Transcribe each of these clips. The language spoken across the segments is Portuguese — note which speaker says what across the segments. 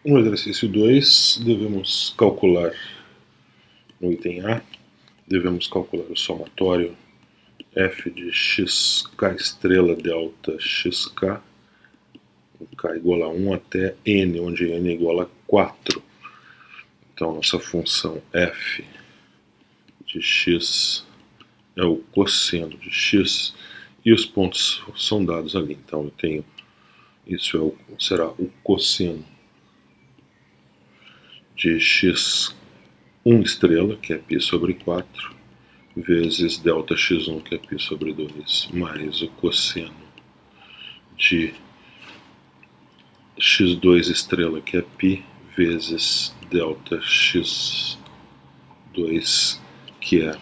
Speaker 1: No exercício 2, devemos calcular, no item A, devemos calcular o somatório f de xk estrela delta xk, k igual a 1 até n, onde n é igual a 4. Então, nossa função f de x é o cosseno de x e os pontos são dados ali. Então, eu tenho, isso será o cosseno de x1 estrela, que é π sobre 4, vezes delta x1, que é π sobre 2, mais o cosseno de x2 estrela, que é π, vezes delta x2, que é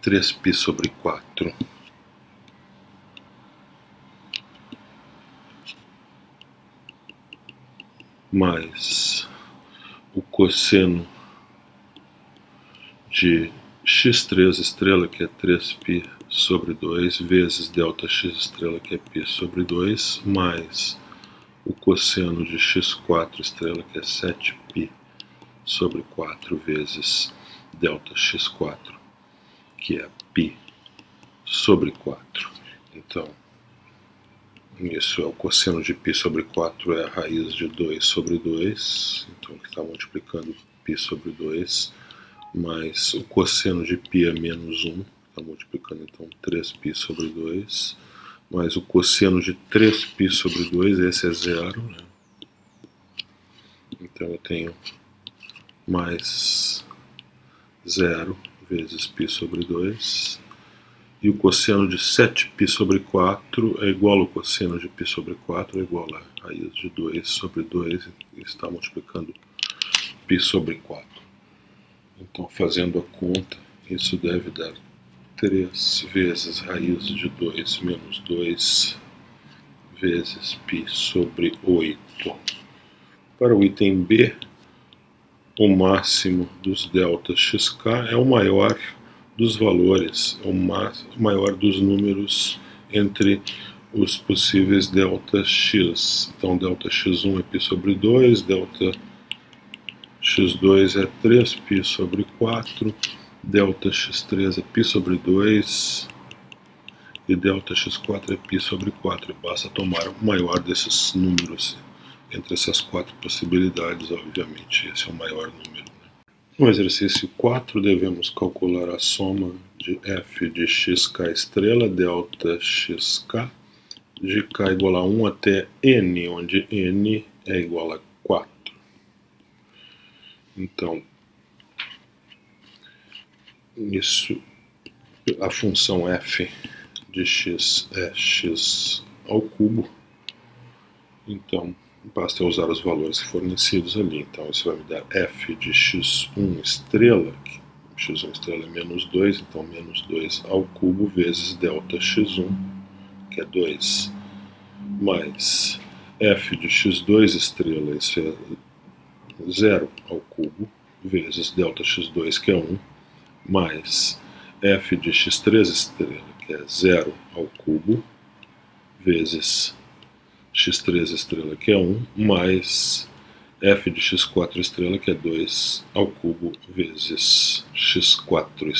Speaker 1: 3π sobre 4. Mais o cosseno de x3 estrela, que é 3π sobre 2, vezes delta x estrela, que é π sobre 2, mais o cosseno de x4 estrela, que é 7π sobre 4, vezes delta x4, que é π sobre 4. Então, isso é o cosseno de π sobre 4, é a raiz de 2 sobre 2, então que está multiplicando π sobre 2, mais o cosseno de π é menos 1, está multiplicando então 3π sobre 2, mais o cosseno de 3π sobre 2, esse é zero, né? Então eu tenho mais 0 vezes π sobre 2, e o cosseno de 7π sobre 4 é igual ao cosseno de π sobre 4, é igual a raiz de 2 sobre 2, e está multiplicando π sobre 4. Então, fazendo a conta, isso deve dar 3 vezes raiz de 2 menos 2 vezes π sobre 8. Para o item B, o máximo dos delta xk é o maior dos valores, o maior dos números entre os possíveis delta x. Então, delta x1 é π sobre 2, delta x2 é 3π sobre 4, delta x3 é π sobre 2 e delta x4 é π sobre 4. Basta tomar o maior desses números entre essas 4 possibilidades, obviamente, esse é o maior número. No exercício 4, devemos calcular a soma de f de xk estrela delta xk de k igual a 1 até n, onde n é igual a 4. Então, isso, a função f de x é x ao cubo. Então, basta usar os valores fornecidos ali. Então, isso vai me dar f de x1 estrela, que x1 estrela é menos 2, então menos 2 ao cubo vezes delta x1, que é 2, mais f de x2 estrela, isso é 0 ao cubo, vezes delta x2, que é 1, mais f de x3 estrela, que é 0 ao cubo, vezes x3 estrela, que é 1, mais f de x4 estrela, que é 2 ao cubo, vezes x4,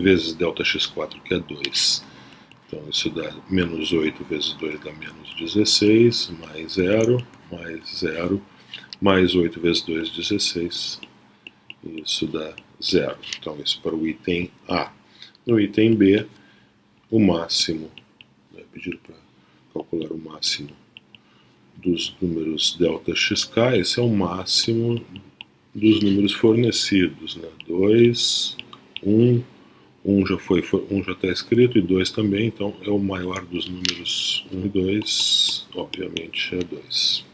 Speaker 1: vezes delta x4, que é 2. Então, isso dá menos 8 vezes 2 dá menos 16, mais 0, mais 8 vezes 2, 16. Isso dá 0. Então, isso para o item A. No item B, o máximo, é pedido para calcular o máximo dos números delta xk, esse é o máximo dos números fornecidos, né? 2, 1, 1 já está escrito, e 2 também, então é o maior dos números 1 e 2, obviamente é 2.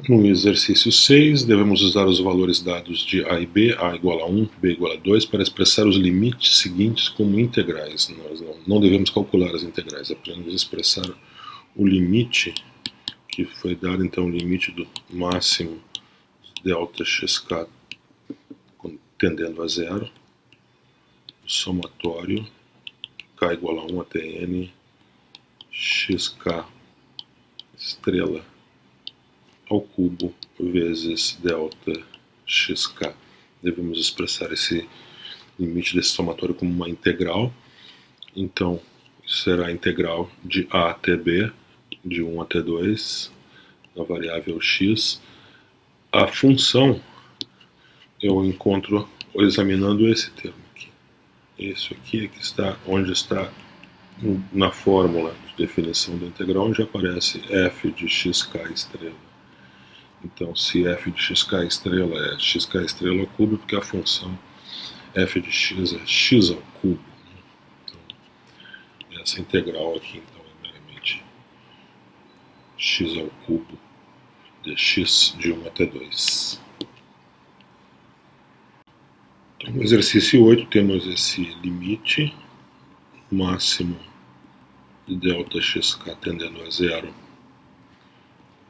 Speaker 1: No exercício 6, devemos usar os valores dados de a e b, a igual a 1, b igual a 2, para expressar os limites seguintes como integrais. Nós não devemos calcular as integrais, apenas expressar o limite que foi dado, então, o limite do máximo delta xk tendendo a 0, somatório, k igual a 1 até n, xk estrela ao cubo vezes delta xk. Devemos expressar esse limite desse somatório como uma integral. Então, será a integral de a até b, de 1 até 2, na variável x. A função eu encontro examinando esse termo aqui. Isso aqui é que está, onde está na fórmula de definição da integral, onde aparece f de xk estrela. Então, se f de xk estrela é xk estrela ao cubo, porque a função f de x é x ao cubo. Então, essa integral aqui então, é meramente x ao cubo de x de 1 até 2. Então, no exercício 8 temos esse limite máximo de delta xk tendendo a zero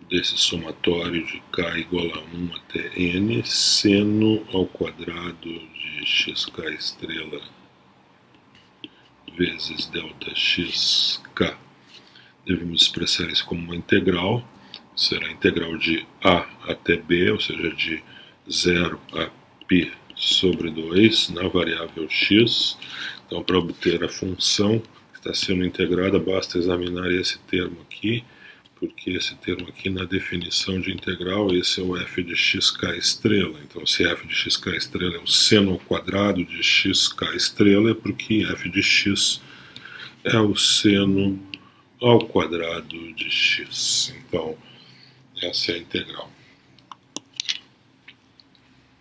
Speaker 1: desse somatório de k igual a 1 até n, seno ao quadrado de xk estrela vezes delta xk. Devemos expressar isso como uma integral. Será a integral de a até b, ou seja, de 0 a π sobre 2 na variável x. Então, para obter a função que está sendo integrada, basta examinar esse termo aqui, porque esse termo aqui na definição de integral, esse é o f de xk estrela. Então, se f de xk estrela é o seno ao quadrado de xk estrela, é porque f de x é o seno ao quadrado de x. Então, essa é a integral.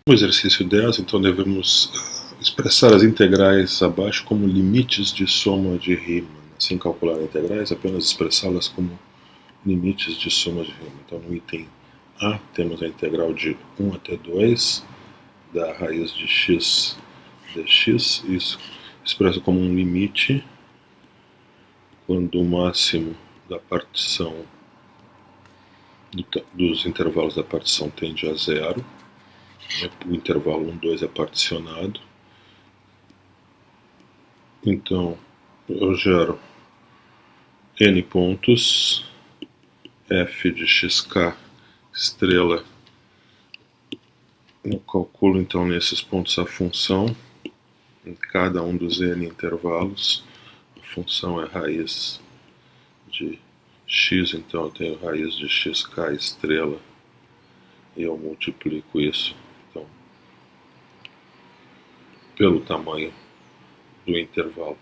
Speaker 1: No exercício 10, então, devemos expressar as integrais abaixo como limites de soma de Riemann. Sem calcular integrais, apenas expressá-las como limites de soma de Riemann. Então, no item A, temos a integral de 1 até 2 da raiz de x dx. Isso expressa como um limite quando o máximo da partição dos intervalos da partição tende a zero. O intervalo 1, 2 é particionado. Então, eu gero n pontos, f de xk estrela. Eu calculo então nesses pontos a função em cada um dos n intervalos. A função é raiz de x, então eu tenho raiz de xk estrela e eu multiplico isso então, pelo tamanho do intervalo,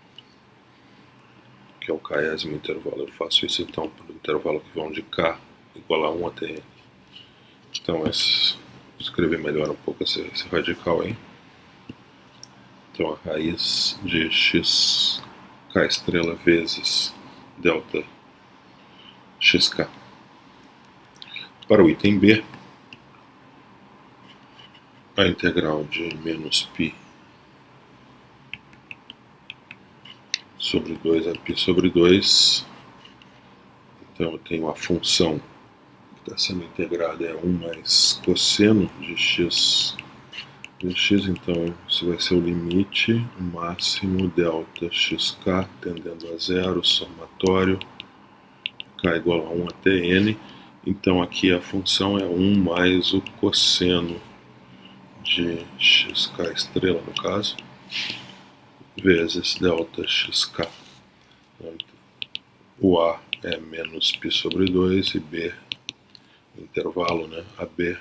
Speaker 1: que é o késimo intervalo. Eu faço isso então pelo intervalo que vão de k igual a 1 até n. Então, vou escrever melhor um pouco esse radical aí. Então, a raiz de x k estrela vezes delta xk. Para o item B, a integral de menos π sobre 2 a π sobre 2. Então, eu tenho a função que está sendo integrada é 1 mais cosseno de x. Então, isso vai ser o limite máximo delta xk tendendo a zero, somatório, k igual a 1 até n. Então, aqui a função é 1 mais o cosseno de xk estrela, no caso, vezes delta xk. O a é menos π sobre 2 e b, intervalo, né, AB,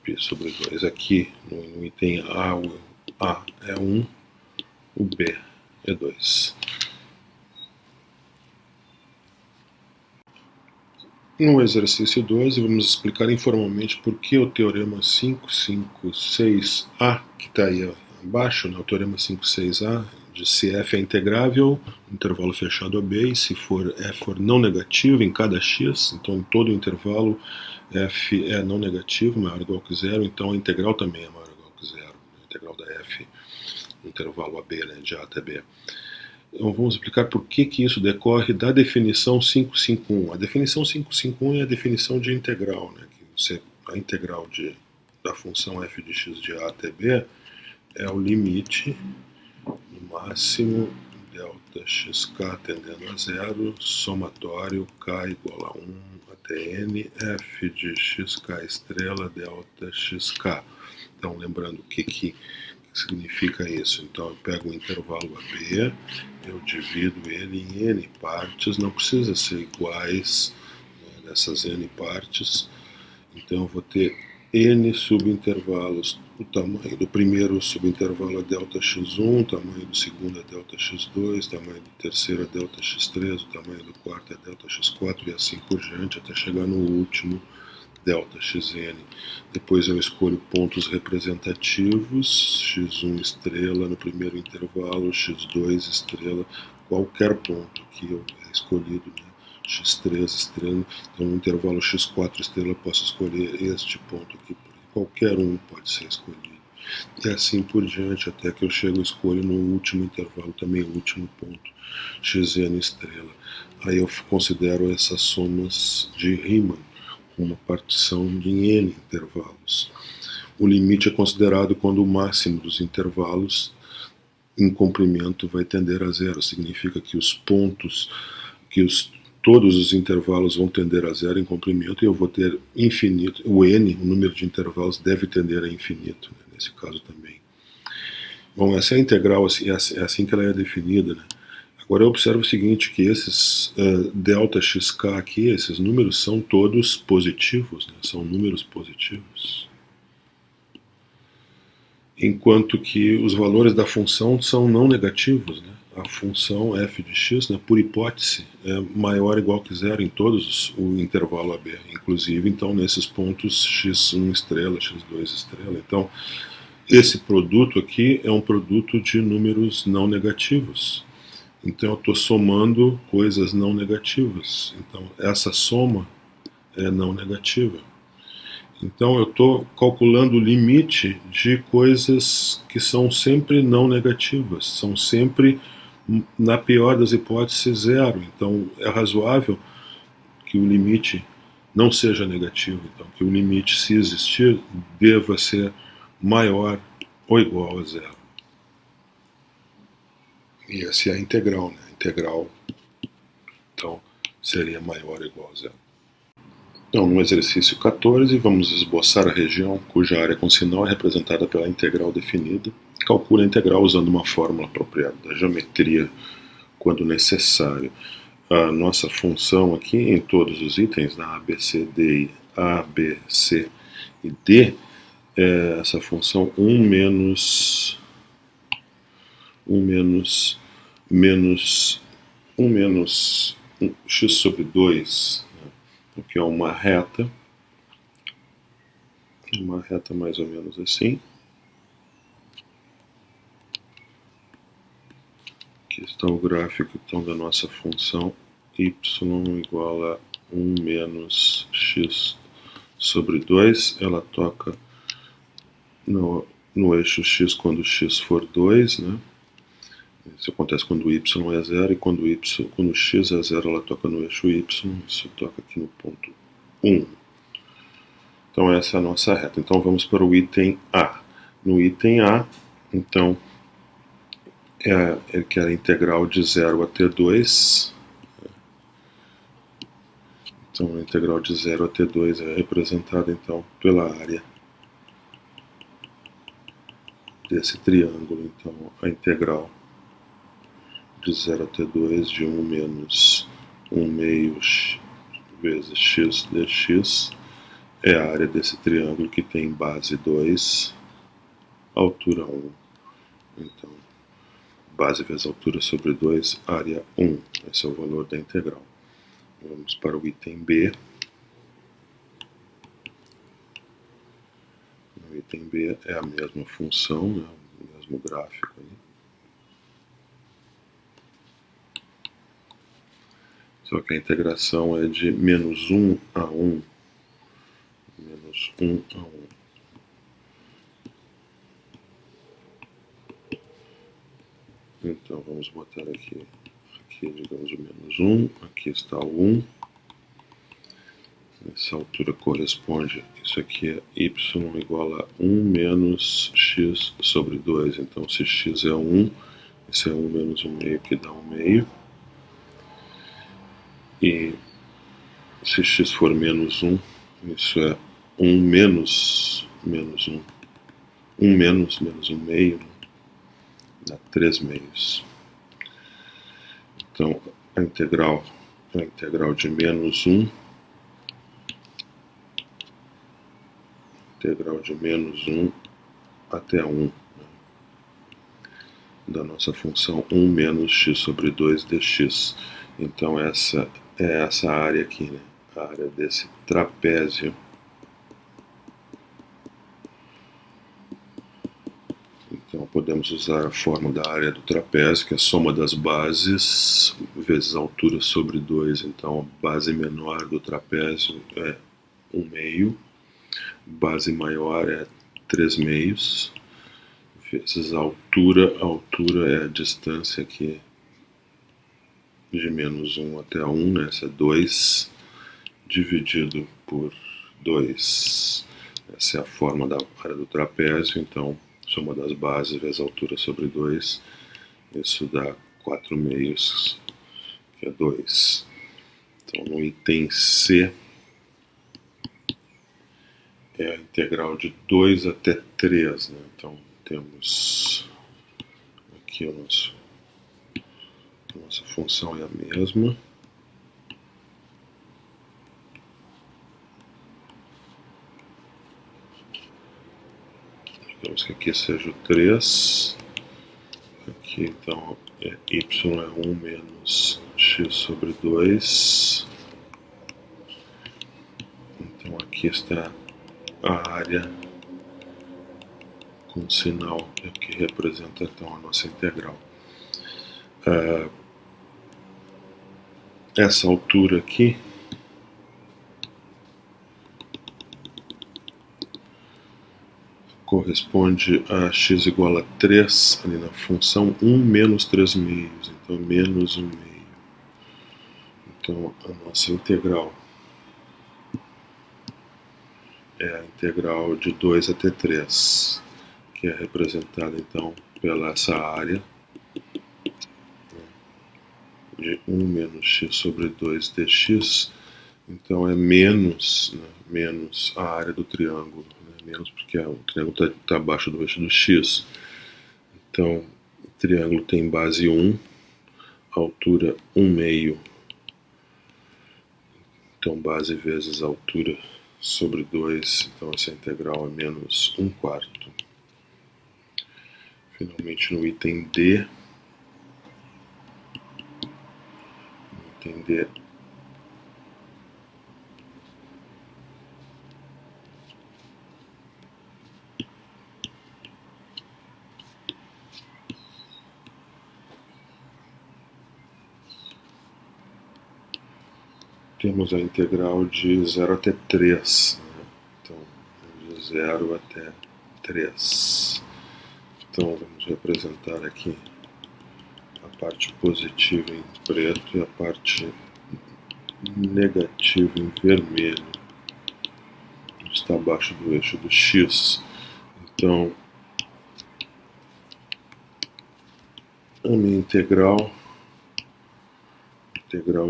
Speaker 1: π sobre 2. Aqui no item A, o A é 1, o B é 2. No exercício 12, vamos explicar informalmente por que o teorema 556A, que está aí abaixo, né, o teorema 556A, de se f é integrável, intervalo fechado a b, e se f for não negativo em cada x, então em todo o intervalo f é não negativo, maior ou igual que zero, então a integral também é maior ou igual que zero, a integral da f no intervalo AB, né, de A até B. Então vamos explicar por que isso decorre da definição 551. A definição 551 é a definição de integral, né, que a integral da função f de x de A até B é o limite no máximo delta xk tendendo a zero, somatório k igual a 1 delta é n f de xk estrela delta xk. Então, lembrando o que significa isso. Então, eu pego o intervalo AB, eu divido ele em n partes, não precisa ser iguais, né, nessas n partes. Então, eu vou ter n subintervalos. O tamanho do primeiro subintervalo é delta x1, o tamanho do segundo é delta x2, o tamanho do terceiro é delta x3, o tamanho do quarto é delta x4 e assim por diante, até chegar no último, delta xn. Depois eu escolho pontos representativos, x1 estrela no primeiro intervalo, x2 estrela, qualquer ponto que eu escolhido, né? x3 estrela, então no intervalo x4 estrela eu posso escolher este ponto aqui, qualquer um pode ser escolhido. E assim por diante, até que eu chego e escolho no último intervalo, também o último ponto, xn estrela. Aí eu considero essas somas de Riemann, uma partição de n intervalos. O limite é considerado quando o máximo dos intervalos em comprimento vai tender a zero. Significa que os pontos, todos os intervalos vão tender a zero em comprimento e eu vou ter infinito. O n, o número de intervalos, deve tender a infinito, né, nesse caso também. Bom, essa é a integral, é assim que ela é definida, né? Agora eu observo o seguinte, que esses delta xk aqui, esses números são todos positivos, né? São números positivos. Enquanto que os valores da função são não negativos, né? A função f de x, né, por hipótese, é maior ou igual que zero em todos o intervalo AB, inclusive então nesses pontos x1 estrela, x2 estrela. Então esse produto aqui é um produto de números não negativos. Então eu estou somando coisas não negativas. Então essa soma é não negativa. Então eu estou calculando o limite de coisas que são sempre não negativas, são sempre, na pior das hipóteses, zero. Então é razoável que o limite não seja negativo. Então que o limite, se existir, deva ser maior ou igual a zero. E essa é a integral, né? A integral, então, seria maior ou igual a zero. Então, no exercício 14, vamos esboçar a região cuja área com sinal é representada pela integral definida. Calcule a integral usando uma fórmula apropriada da geometria quando necessário. A nossa função aqui, em todos os itens, na A, B, C, D, A, B, C e D, é essa função 1 menos x sobre 2, né, que é uma reta mais ou menos assim. Aqui está o gráfico então da nossa função y igual a 1 menos x sobre 2. Ela toca no eixo x quando x for 2, né? Isso acontece quando y é zero, e quando x é zero, ela toca no eixo y, isso toca aqui no ponto 1. Então essa é a nossa reta. Então vamos para o item A. No item A, então, ele quer a integral de 0 a T2. Então a integral de 0 a T2 é representada então pela área desse triângulo. Então a integral de 0 a T2 de 1 menos 1 meio vezes x dx é a área desse triângulo que tem base 2, altura 1. Então, base vezes altura sobre 2, área 1. Esse é o valor da integral. Vamos para o item B. No item B é a mesma função, né, o mesmo gráfico ali. Só que a integração é de menos 1 a 1. Menos 1 a 1. Então vamos botar aqui digamos o menos 1, aqui está o 1. Essa altura corresponde, isso aqui é y igual a 1 menos x sobre 2. Então se x é 1, esse é 1 menos 1 meio, que dá 1 meio. E se x for menos 1, isso é 1 menos 1. 1 menos 1 meio, dá 3 meios. Então, a integral de menos 1, integral de menos 1 até 1, da nossa função 1 menos x sobre 2 dx. Então, essa é essa área aqui, né? A área desse trapézio. Então, podemos usar a fórmula da área do trapézio, que é a soma das bases vezes a altura sobre 2. Então, a base menor do trapézio é 1 meio, base maior é 3 meios, vezes a altura é a distância aqui de menos 1 até 1, né? Essa é 2 dividido por 2. Essa é a forma da área do trapézio, então soma das bases vezes a altura sobre 2, isso dá 4 meios, que é 2. Então no item C é a integral de 2 até 3, né? Então temos aqui a nossa função é a mesma. Digamos que aqui seja o 3. Aqui então y é 1 menos x sobre 2. Então aqui está a área com sinal que representa então a nossa integral. Essa altura aqui corresponde a x igual a 3 ali na função 1 menos 3 meios, então menos 1 meio. Então a nossa integral é a integral de 2 até 3, que é representada então pela essa área de 1 menos x sobre 2 dx. Então é menos, né, menos a área do triângulo, né, menos porque o triângulo está abaixo do eixo do x. Então o triângulo tem base 1, altura 1 meio, então base vezes altura sobre 2, então essa integral é menos 1 quarto. Finalmente no item D, temos a integral de 0 até 3, né? Então de 0 até 3. Então vamos representar aqui a parte positiva em preto e a parte negativa em vermelho. Está abaixo do eixo do x. Então a minha integral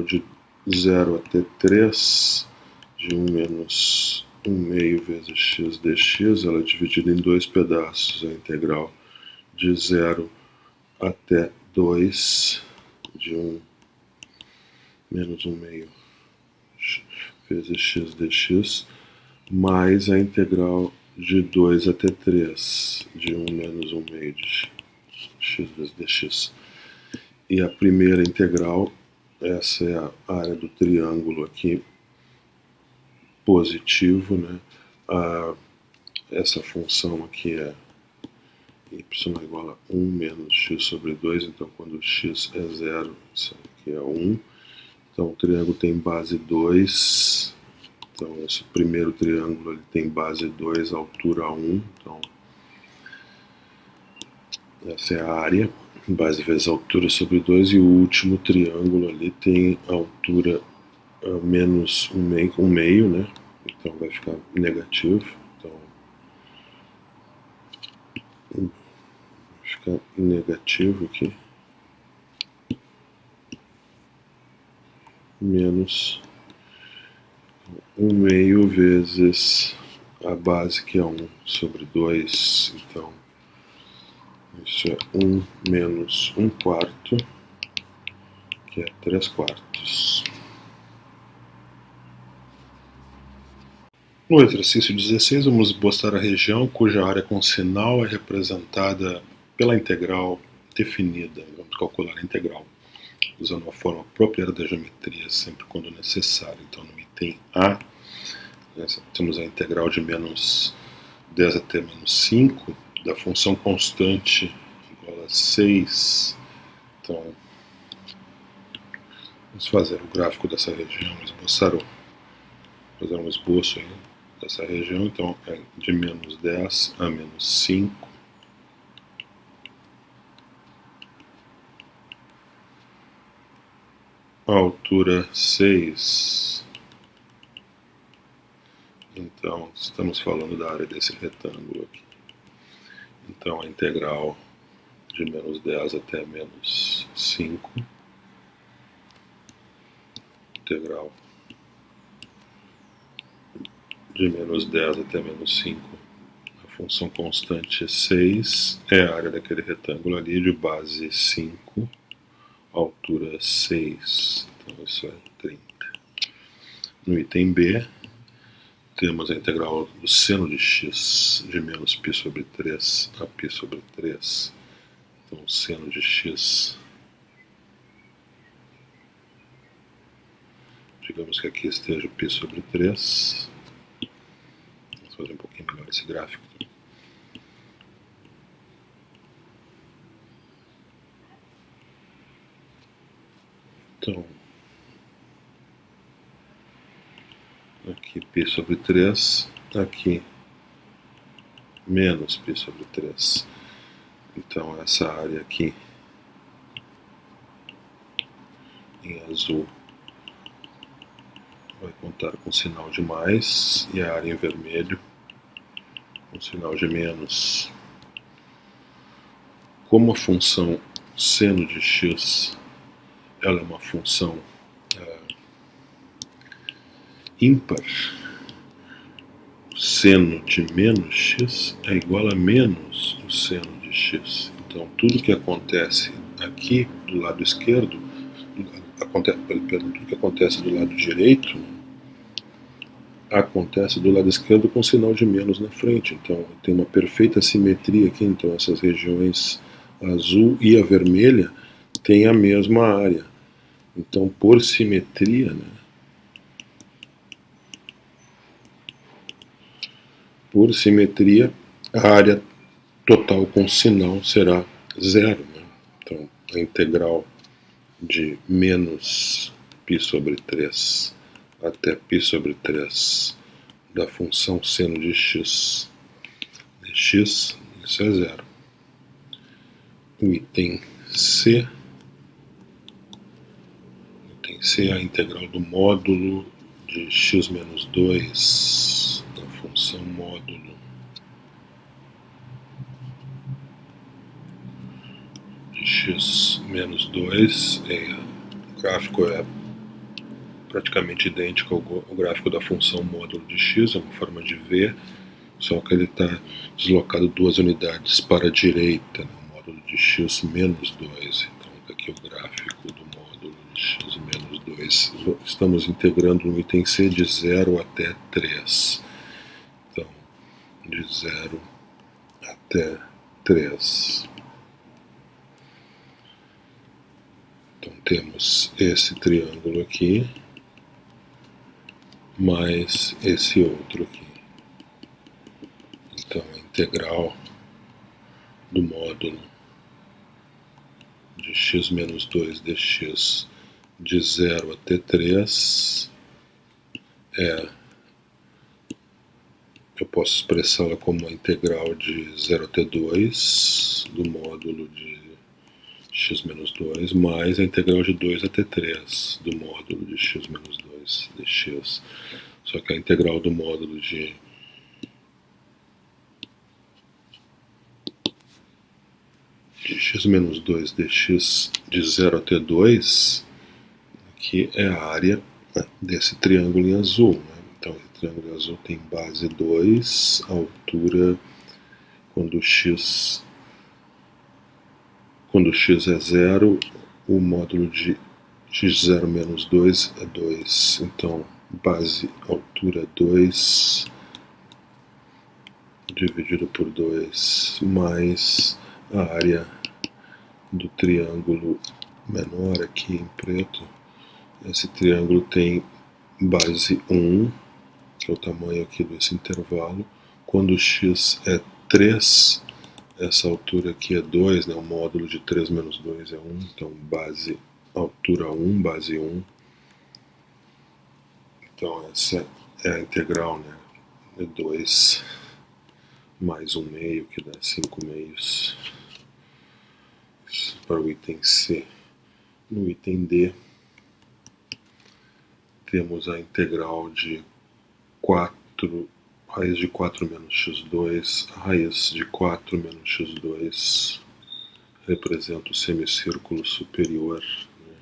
Speaker 1: de 0 até 3 de 1 menos 1 meio vezes x dx, ela é dividida em dois pedaços, a integral de 0 até 2 de 1 menos 1 meio vezes x dx, mais a integral de 2 até 3 de 1 menos 1 meio de x vezes dx. E a primeira integral, essa é a área do triângulo aqui positivo, né? Essa função aqui é y é igual a 1 menos x sobre 2, então quando x é 0, isso aqui é 1. Então o triângulo tem base 2, então esse primeiro triângulo ele tem base 2, altura 1, então essa é a área, base vezes altura sobre 2, e o último triângulo ali tem altura menos 1 meio, né? Então vai ficar negativo, então vai ficar negativo aqui, menos 1 meio vezes a base, que é 1 sobre 2, então isso é 1 menos 1 quarto, que é 3 quartos. No exercício 16, vamos esboçar a região cuja área com sinal é representada pela integral definida. Vamos calcular a integral usando a forma própria da geometria, sempre quando necessário. Então, no item A, temos a integral de menos 10 até menos 5 da função constante igual a 6. Então, vamos fazer o gráfico dessa região, fazer um esboço aí dessa região. Então, é de menos 10 a menos 5. A altura 6. Então, estamos falando da área desse retângulo aqui. Então, a integral de menos 10 até menos 5. Integral de menos 10 até menos 5. A função constante 6 é a área daquele retângulo ali, de base 5, altura 6. Então, isso é 30. No item B, temos a integral do seno de x de menos π sobre 3 a π sobre 3. Então, o seno de x, digamos que aqui esteja o π sobre 3. Vamos fazer um pouquinho melhor esse gráfico. Então, aqui π sobre 3, aqui menos π sobre 3. Então, essa área aqui em azul vai contar com sinal de mais, e a área em vermelho com sinal de menos. Como a função seno de x ela é uma função ímpar, seno de menos x é igual a menos o seno de x. Então, tudo que acontece aqui do lado esquerdo, tudo que acontece do lado direito, acontece do lado esquerdo com sinal de menos na frente. Então, tem uma perfeita simetria aqui. Então, essas regiões azul e a vermelha têm a mesma área. Então, por simetria, né, por simetria, a área total com sinal será zero. Né? Então, a integral de menos π sobre 3 até π sobre 3 da função seno de x dx, isso é zero. O item C. Item C é a integral do módulo de x menos 2 da função módulo de x menos 2. O gráfico é praticamente idêntico ao gráfico da função módulo de x, é uma forma de V, só que ele está deslocado 2 unidades para a direita, né? O módulo de x menos 2. Então, aqui o gráfico do módulo de x menos 2. Estamos integrando no item C de 0 até 3. Então, de 0 até 3. Então, temos esse triângulo aqui, mais esse outro aqui. Então, a integral do módulo de x menos 2 dx de 0 até 3 eu posso expressá-la como a integral de 0 até 2 do módulo de x menos 2 mais a integral de 2 até 3 do módulo de x menos 2 dx. Só que a integral do módulo de x menos 2 dx de 0 até 2, aqui é a área desse triângulo em azul. Né? Então, triângulo azul tem base 2, altura, quando x é 0, o módulo de x0 menos 2 é 2. Então, base altura 2 dividido por 2 mais a área do triângulo menor aqui em preto. Esse triângulo tem base 1, que é o tamanho aqui desse intervalo. Quando x é 3, essa altura aqui é 2, né? O módulo de 3 menos 2 é 1, então base, altura 1, base 1. Então essa é a integral, né? É 2 mais 1 meio, que dá 5 meios. Isso para o item C. No item D, temos a integral de 4, raiz de 4 menos x2, raiz de 4 menos x2, representa o semicírculo superior, né?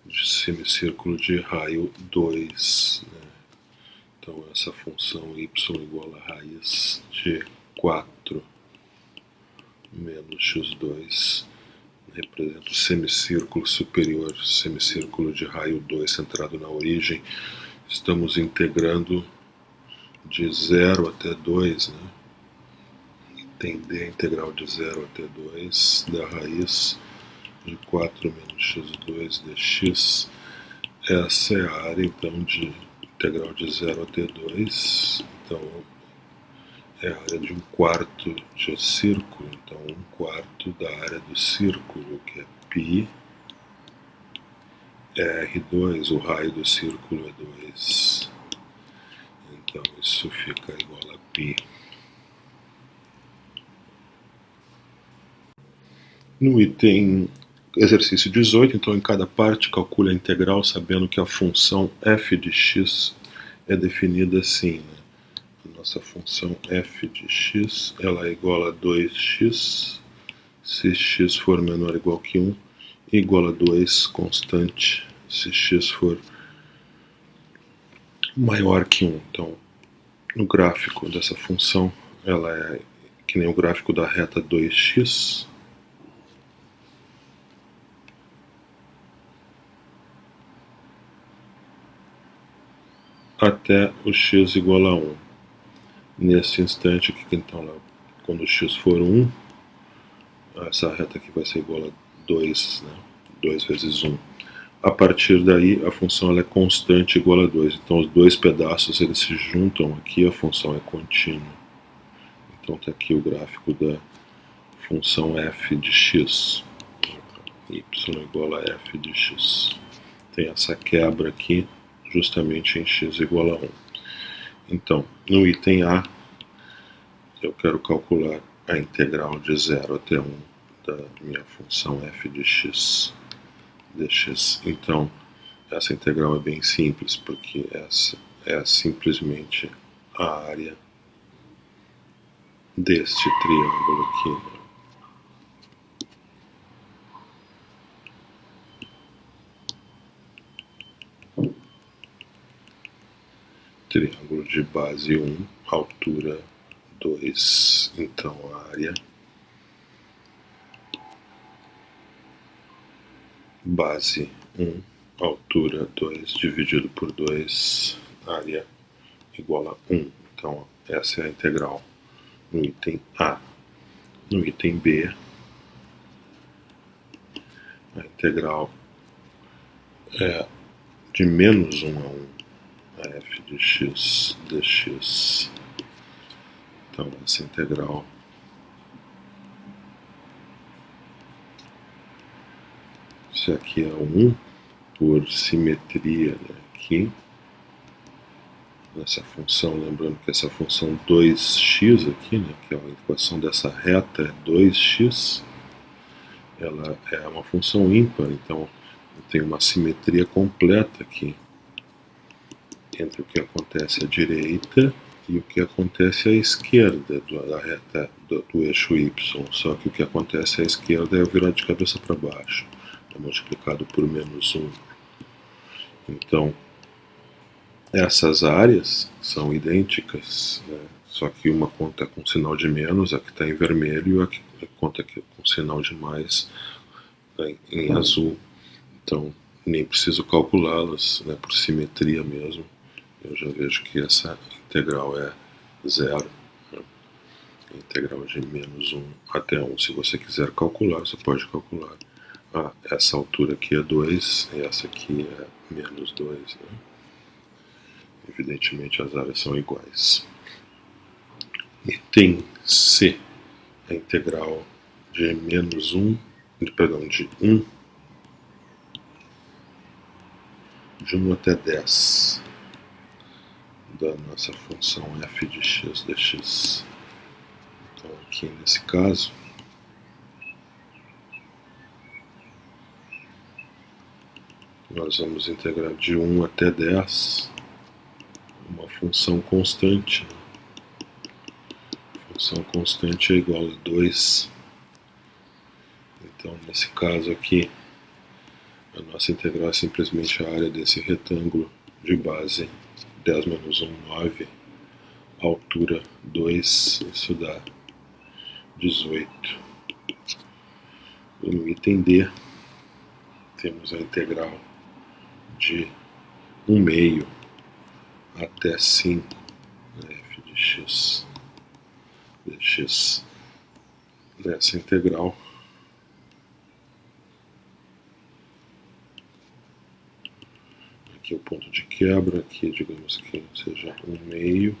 Speaker 1: De semicírculo de raio 2, né? Então essa função y igual a raiz de 4 menos x2 representa o semicírculo superior, semicírculo de raio 2 centrado na origem. Estamos integrando de 0 até 2, né? Entender a integral de 0 até 2 da raiz de 4 menos x2 dx. Essa é a área, então, de integral de 0 até 2. Então, é a área de 1/4 de círculo. Então, 1/4 da área do círculo, que é π, é R2, o raio do círculo é 2. Então, isso fica igual a π. No item exercício 18, então, em cada parte, calcule a integral sabendo que a função f de x é definida assim, né? A nossa função f de x, ela é igual a 2x, se x for menor ou igual que 1, e igual a 2 constante, se x for maior que 1. Então, no gráfico dessa função, ela é que nem o gráfico da reta 2x, até o x igual a 1. Nesse instante aqui, então, quando o x for 1, essa reta aqui vai ser igual a 2, né? 2 vezes 1. A partir daí, a função ela é constante igual a 2. Então, os dois pedaços eles se juntam aqui, a função é contínua. Então, está aqui o gráfico da função f de x. Y igual a f de x. Tem essa quebra aqui, justamente em x igual a 1. Então, no item A, eu quero calcular a integral de 0 até 1 da minha função f de x dx. Então, essa integral é bem simples, porque essa é simplesmente a área deste triângulo aqui. Triângulo de base 1, altura 2, então a área base 1, altura 2 dividido por 2, área igual a 1. Então essa é a integral no item A. No item B, a integral é de menos 1 a 1, a f de x dx. Então essa integral se aqui é 1, por simetria, né, aqui, nessa função, lembrando que essa função 2x aqui, né, que é a equação dessa reta é 2x, ela é uma função ímpar, então tem uma simetria completa aqui entre o que acontece à direita e o que acontece à esquerda da reta do eixo y, só que o que acontece à esquerda é virar de cabeça para baixo, é multiplicado por menos 1. Então, essas áreas são idênticas, né? Só que uma conta com sinal de menos, a que está em vermelho, e a que conta com sinal de mais em azul. Então, nem preciso calculá-las, né, por simetria mesmo. Eu já vejo que essa integral é zero. Né? A integral de menos 1 até 1. Se você quiser calcular, você pode calcular. Essa altura aqui é 2 e essa aqui é menos 2. Né? Evidentemente as áreas são iguais. Item C, a integral de menos 1, de 1 até 10 da nossa função f de x dx. Então aqui nesse caso, nós vamos integrar de 1 até 10 uma função constante. A função constante é igual a 2. Então nesse caso aqui, a nossa integral é simplesmente a área desse retângulo de base 10 menos 1, 9, altura 2, isso dá 18. E no item D, temos a integral de 1 meio até 5, f de x dx. Dessa integral, aqui é o ponto de quebra, aqui digamos que seja 1 meio.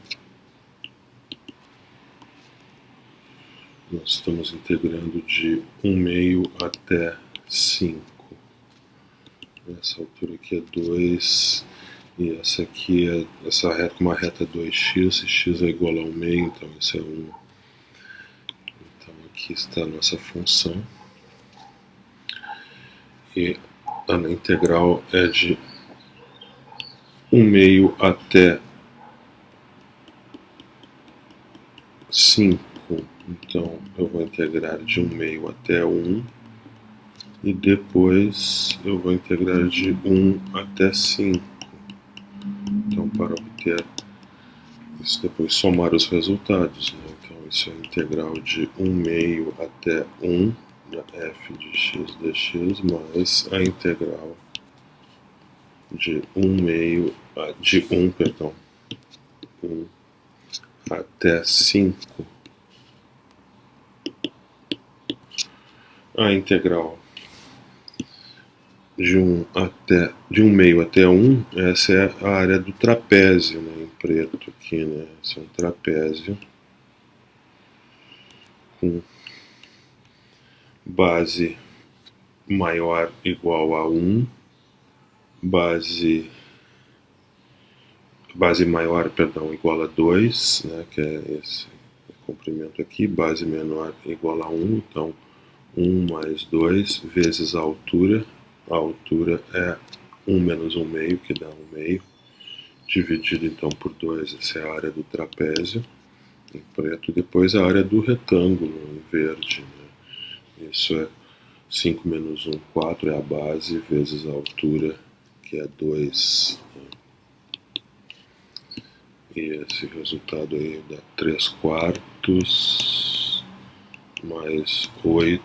Speaker 1: Nós estamos integrando de 1 meio até 5. Essa altura aqui é 2, e essa aqui é essa reta, uma reta 2x, e x é igual a 1 meio, então isso é 1. Então aqui está a nossa função. E a integral é de 1 meio até 5. Então eu vou integrar de 1 meio até 1. E depois eu vou integrar de 1 até 5. Então, para obter isso, depois somar os resultados. Né? Então, isso é a integral de 1 meio até 1 da f de x dx, mais a integral de 1 meio, de 1, perdão, 1 até 5. A integral de 1 meio até 1, essa é a área do trapézio, né, em preto aqui, né? Esse é um trapézio com base maior igual a 1, base maior, perdão, igual a 2, né, que é esse comprimento aqui, base menor igual a 1, então 1 mais 2 vezes a altura é 1 menos 1 meio, que dá 1 meio, dividido então por 2, essa é a área do trapézio, em preto, e depois a área do retângulo, em verde, né? Isso é 5 menos 1, 4, é a base, vezes a altura, que é 2, né? E esse resultado aí dá 3 quartos, mais 8,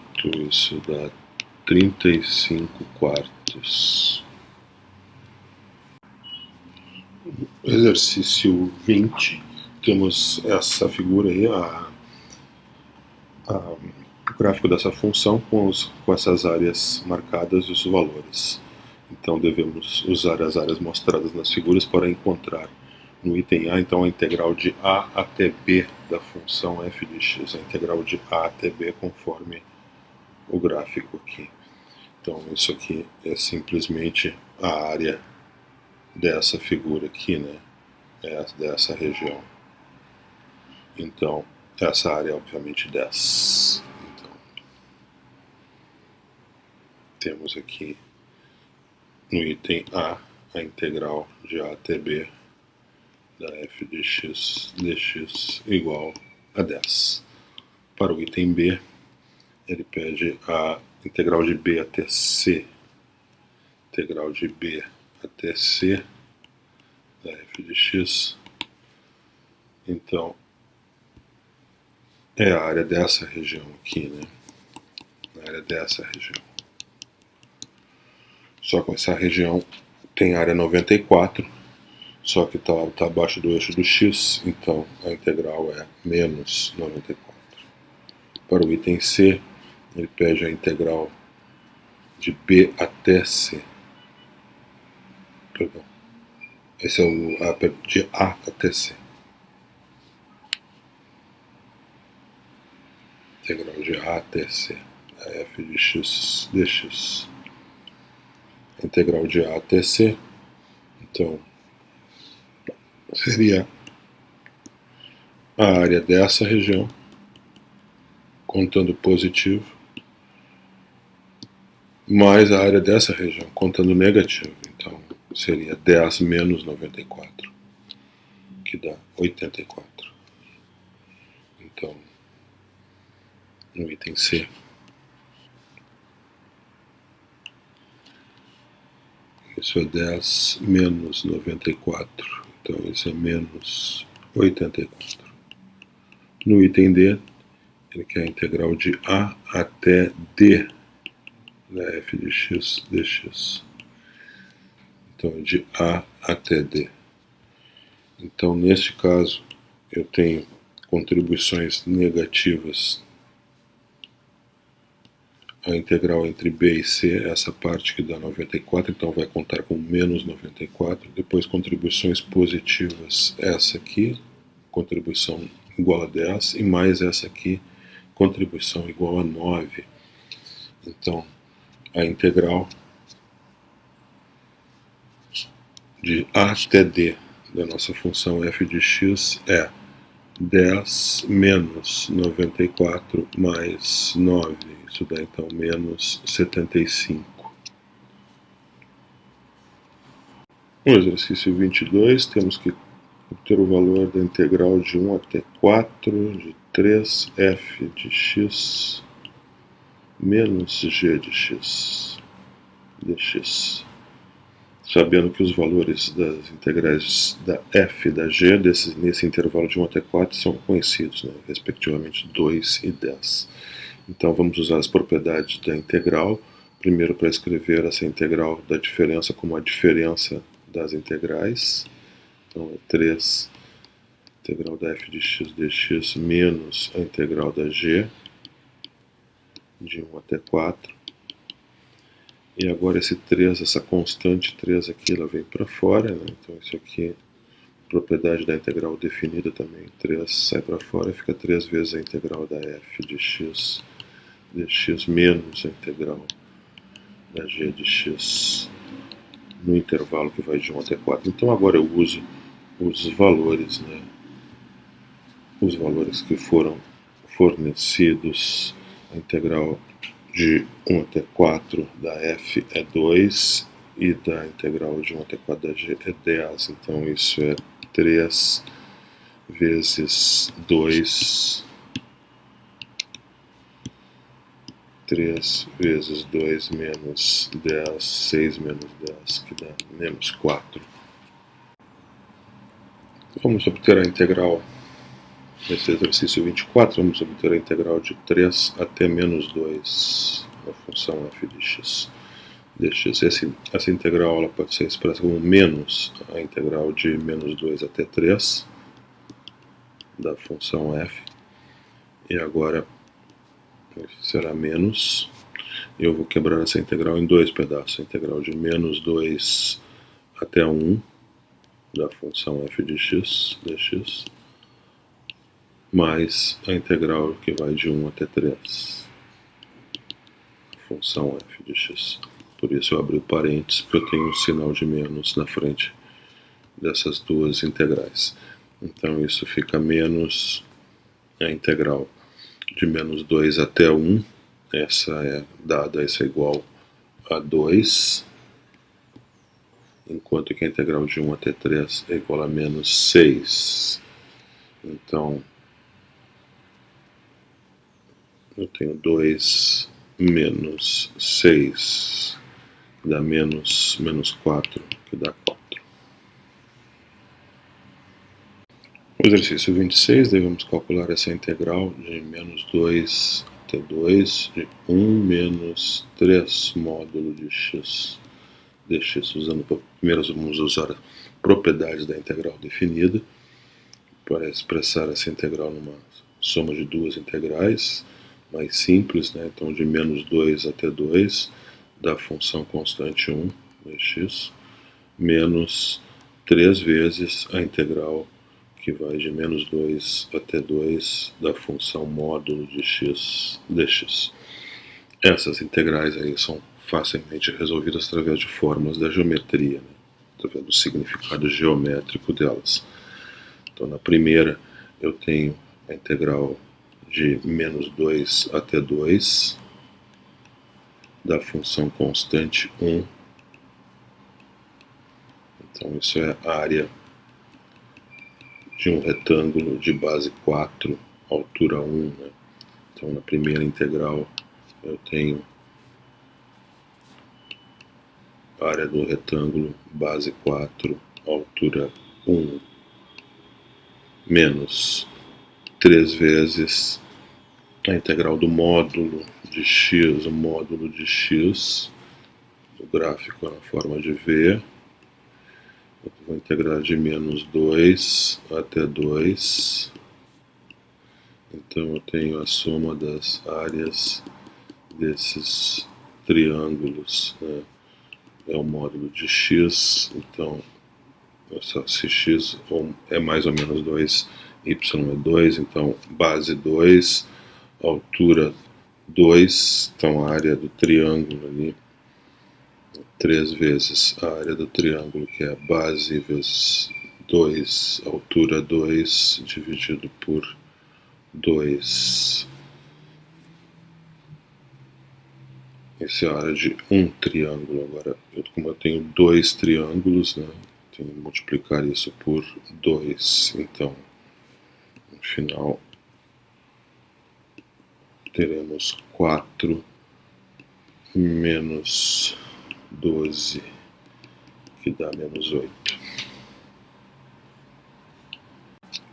Speaker 1: isso dá 35 quartos. Exercício 20, temos essa figura aí, o gráfico dessa função com essas áreas marcadas e os valores. Então devemos usar as áreas mostradas nas figuras para encontrar no item A, então, a integral de A até B da função f de x, a integral de A até B conforme o gráfico aqui. Então isso aqui é simplesmente a área dessa figura aqui, né? Dessa região. Então essa área é obviamente 10. Então temos aqui no item A integral de A até B da f de x dx igual a 10. Para o item B, ele pede a integral de B até C. Integral de B até C da f de x, então é a área dessa região aqui, né? A área dessa região. Só que essa região tem área 94, só que está abaixo do eixo do x, então a integral é menos 94. Para o item C, ele pede a integral de B até C. Perdão. Esse é o de A até C. Integral de A até C. A f de x dx. Integral de A até C. Então, seria a área dessa região, contando positivo, mais a área dessa região, contando negativo. Então, seria 10 menos 94, que dá 84. Então, no item C, isso é 10 menos 94. Então, isso é menos 84. No item D, ele quer a integral de A até D da f de x dx. Então, de A até D. Então, neste caso, eu tenho contribuições negativas. A integral entre B e C, essa parte que dá 94, então vai contar com menos 94. Depois, contribuições positivas, essa aqui, contribuição igual a 10, e mais essa aqui, contribuição igual a 9. Então, a integral de A até D da nossa função f de x é 10 menos 94 mais 9. Isso dá então menos 75. No exercício 22, temos que obter o valor da integral de 1 até 4 de 3f de x menos g de x dx. Sabendo que os valores das integrais da f e da g nesse intervalo de 1 até 4 são conhecidos, né? Respectivamente 2 e 10. Então vamos usar as propriedades da integral, primeiro para escrever essa integral da diferença como a diferença das integrais. Então é 3 integral da f de x dx menos a integral da g de 1 até 4. E agora esse 3, essa constante 3 aqui, ela vem para fora, né? Então isso aqui, propriedade da integral definida também, 3 sai para fora e fica 3 vezes a integral da f de x dx menos a integral da g de x no intervalo que vai de 1 até 4. Então agora eu uso os valores, né? Os valores que foram fornecidos, a integral de 1 até 4 da f é 2 e da integral de 1 até 4 da g é 10. Então isso é 3 vezes 2, 3 vezes 2 menos 10, 6 menos 10, que dá menos 4. Vamos obter a integral, nesse exercício 24, vamos obter a integral de 3 até menos 2 da função f de x dx. Essa integral ela pode ser expressa como menos a integral de menos 2 até 3 da função f. E agora será menos. Eu vou quebrar essa integral em dois pedaços. A integral de menos 2 até 1 da função f de x dx mais a integral que vai de 1 até 3 da função f de x. Por isso eu abri o parênteses, porque eu tenho um sinal de menos na frente dessas duas integrais. Então isso fica menos a integral de menos 2 até 1, essa é dada, essa é igual a 2, enquanto que a integral de 1 até 3 é igual a menos 6. Então eu tenho 2 menos 6, que dá menos 4, que dá 4. O exercício 26, devemos calcular essa integral de menos 2 até 2 de 1 menos 3 módulo de x dx. Primeiro vamos usar propriedades da integral definida para expressar essa integral numa soma de duas integrais mais simples, né? Então de menos 2 até 2 da função constante 1 dx menos 3 vezes a integral que vai de menos 2 até 2 da função módulo de x dx. Essas integrais aí são facilmente resolvidas através de fórmulas da geometria, né? Através do significado geométrico delas. Então, na primeira, eu tenho a integral de menos 2 até 2 da função constante 1. Então, isso é a área de um retângulo de base 4, altura 1, né? Então, na primeira integral, eu tenho a área do retângulo, base 4, altura 1, menos 3 vezes a integral do módulo de x, o módulo de x, o gráfico na forma de V. Eu vou integrar de menos 2 até 2. Então eu tenho a soma das áreas desses triângulos, né? É o módulo de x, então se x é mais ou menos 2, y é 2, então base 2, altura 2, então a área do triângulo ali, 3 vezes a área do triângulo, que é a base vezes 2, altura 2, dividido por 2. Essa é a área de um triângulo. Agora, como eu tenho dois triângulos, né, tenho que multiplicar isso por 2. Então, no final, teremos 4 menos 12, que dá menos 8.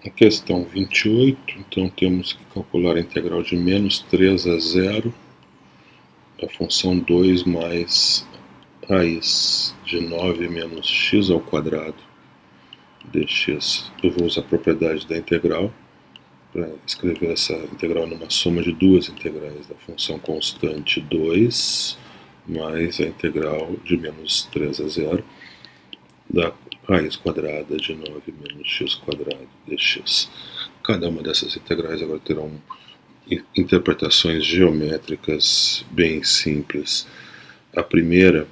Speaker 1: A questão 28, então temos que calcular a integral de menos 3 a 0 da função 2 mais raiz de 9 menos x ao quadrado dx. Eu vou usar a propriedade da integral para escrever essa integral numa soma de duas integrais da função constante 2 mais a integral de menos 3 a 0 da raiz quadrada de 9 menos x quadrado dx. Cada uma dessas integrais agora terão interpretações geométricas bem simples. A primeira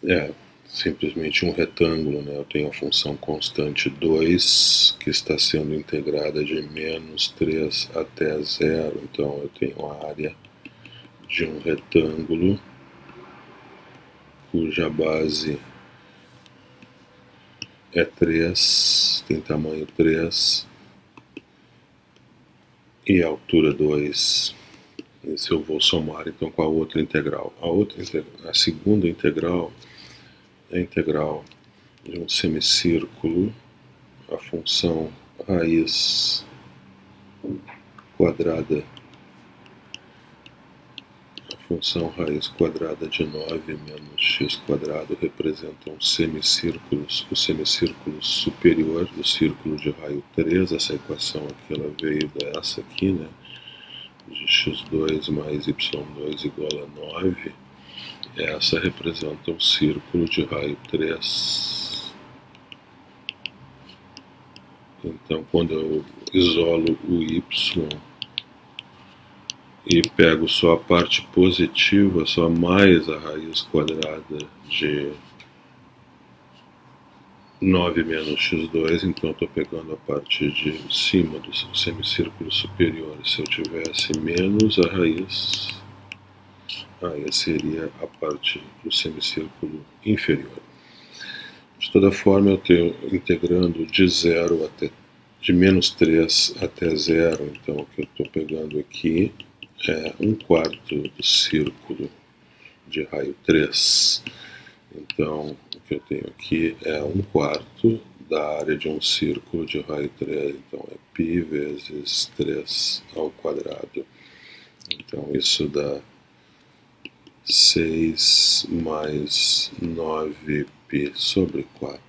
Speaker 1: é simplesmente um retângulo, né? Eu tenho a função constante 2 que está sendo integrada de menos 3 até 0. Então eu tenho a área de um retângulo cuja base é 3, tem tamanho 3 e altura 2. Isso eu vou somar então com a outra integral. A segunda integral é a integral de um semicírculo, a função raiz quadrada, de 9 menos x quadrado representa um semicírculo, o semicírculo superior do círculo de raio 3. Essa equação aqui ela veio dessa aqui, né? De x2 mais y2 igual a 9. Essa representa um círculo de raio 3. Então, quando eu isolo o y e pego só a parte positiva, só mais a raiz quadrada de 9 menos x2, então estou pegando a parte de cima do semicírculo superior. Se eu tivesse menos a raiz, aí seria a parte do semicírculo inferior. De toda forma, eu tenho integrando de menos 3 até 0, então o que eu estou pegando aqui é 1/4 do círculo de raio 3. Então, o que eu tenho aqui é 1/4 da área de um círculo de raio 3. Então, é π vezes 3 ao quadrado. Então, isso dá 6 mais 9π sobre 4.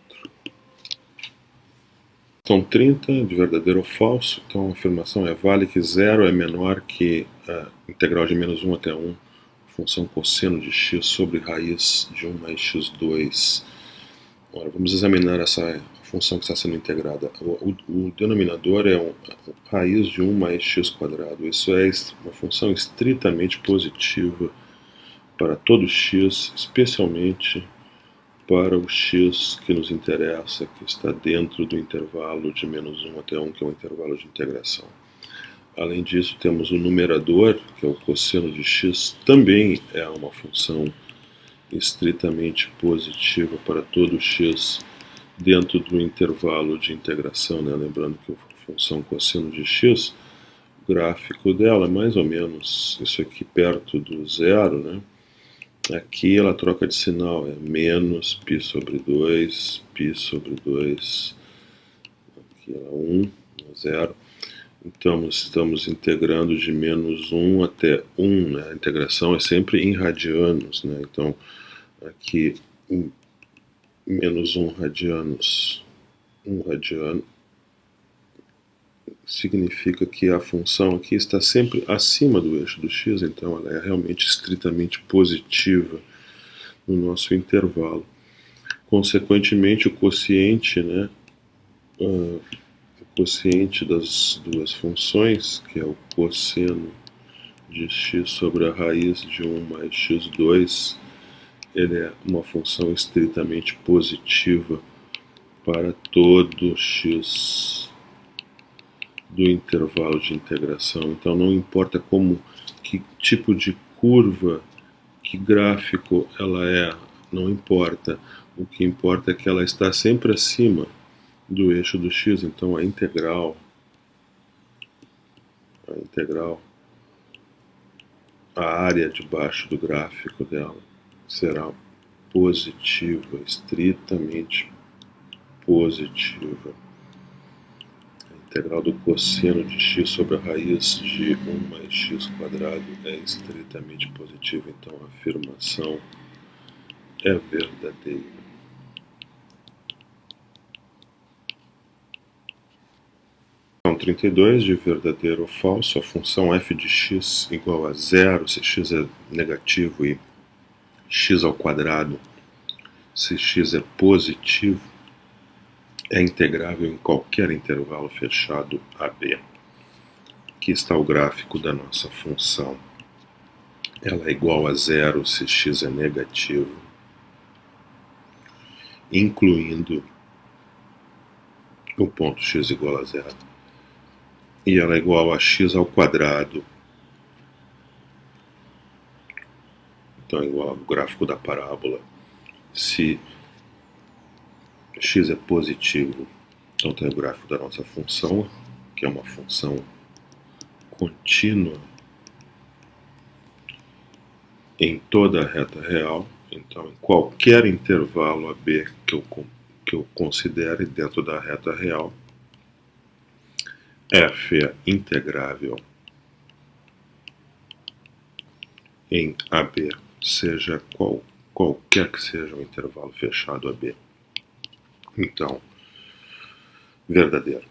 Speaker 1: Então, 30 de verdadeiro ou falso. Então, a afirmação é: vale que 0 é menor que a integral de menos 1 até 1, função cosseno de x sobre raiz de 1 mais x2. Agora, vamos examinar essa função que está sendo integrada. O denominador é raiz de 1 mais x quadrado. Isso é uma função estritamente positiva para todo x, especialmente para o x que nos interessa, que está dentro do intervalo de menos 1 até 1, que é um intervalo de integração. Além disso, temos o numerador, que é o cosseno de x, também é uma função estritamente positiva para todo x dentro do intervalo de integração, né? Lembrando que a função cosseno de x, o gráfico dela é mais ou menos isso aqui perto do zero, né? Aqui ela troca de sinal, é menos π sobre 2, π sobre 2, aqui é 1, 0. Então, estamos integrando de menos 1 até 1, né? A integração é sempre em radianos, né? Então, aqui, menos 1 radianos, 1 radiano, significa que a função aqui está sempre acima do eixo do x, então ela é realmente estritamente positiva no nosso intervalo. Consequentemente, o quociente, né, o quociente das duas funções, que é o cosseno de x sobre a raiz de 1 mais x2, ele é uma função estritamente positiva para todo x do intervalo de integração. Então, não importa que tipo de curva, que gráfico ela é, não importa. O que importa é que ela está sempre acima do eixo do x. Então, a integral, a área debaixo do gráfico dela será positiva, estritamente positiva. A integral do cosseno de x sobre a raiz de 1 mais x quadrado é estritamente positiva, então a afirmação é verdadeira. Então, 32 de verdadeiro ou falso, a função f de x igual a 0, se x é negativo, e x ao quadrado, se x é positivo, é integrável em qualquer intervalo fechado AB. Aqui está o gráfico da nossa função. Ela é igual a 0 se x é negativo, incluindo o ponto x igual a 0. E ela é igual a x ao quadrado. Então é igual ao gráfico da parábola. Se x é positivo, então tem o gráfico da nossa função, que é uma função contínua em toda a reta real. Então, em qualquer intervalo AB que eu considere dentro da reta real, f é integrável em AB, seja qualquer que seja o intervalo fechado AB. Então, verdadeiro.